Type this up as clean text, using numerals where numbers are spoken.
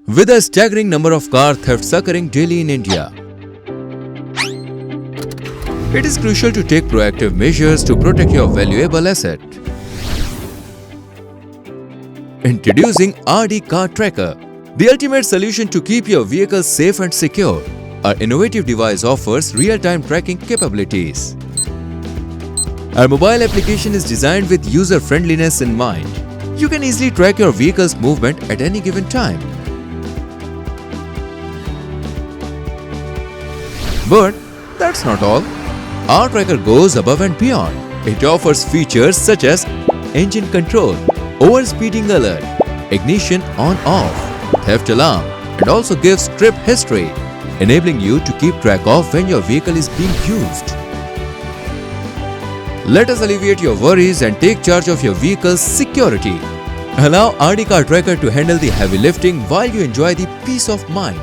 With a staggering number of car thefts occurring daily in India, it is crucial to take proactive measures to protect your valuable asset. Introducing RD Car Tracker, the ultimate solution to keep your vehicle safe and secure. Our innovative device offers real-time tracking capabilities. Our mobile application is designed with user-friendliness in mind. You can easily track your vehicle's movement at any given time. But that's not all. Our tracker goes above and beyond. It offers features such as engine control, overspeeding alert, ignition on-off, theft alarm, and also gives trip history, enabling you to keep track of when your vehicle is being used. Let us alleviate your worries and take charge of your vehicle's security. Allow RD Car Tracker to handle the heavy lifting while you enjoy the peace of mind.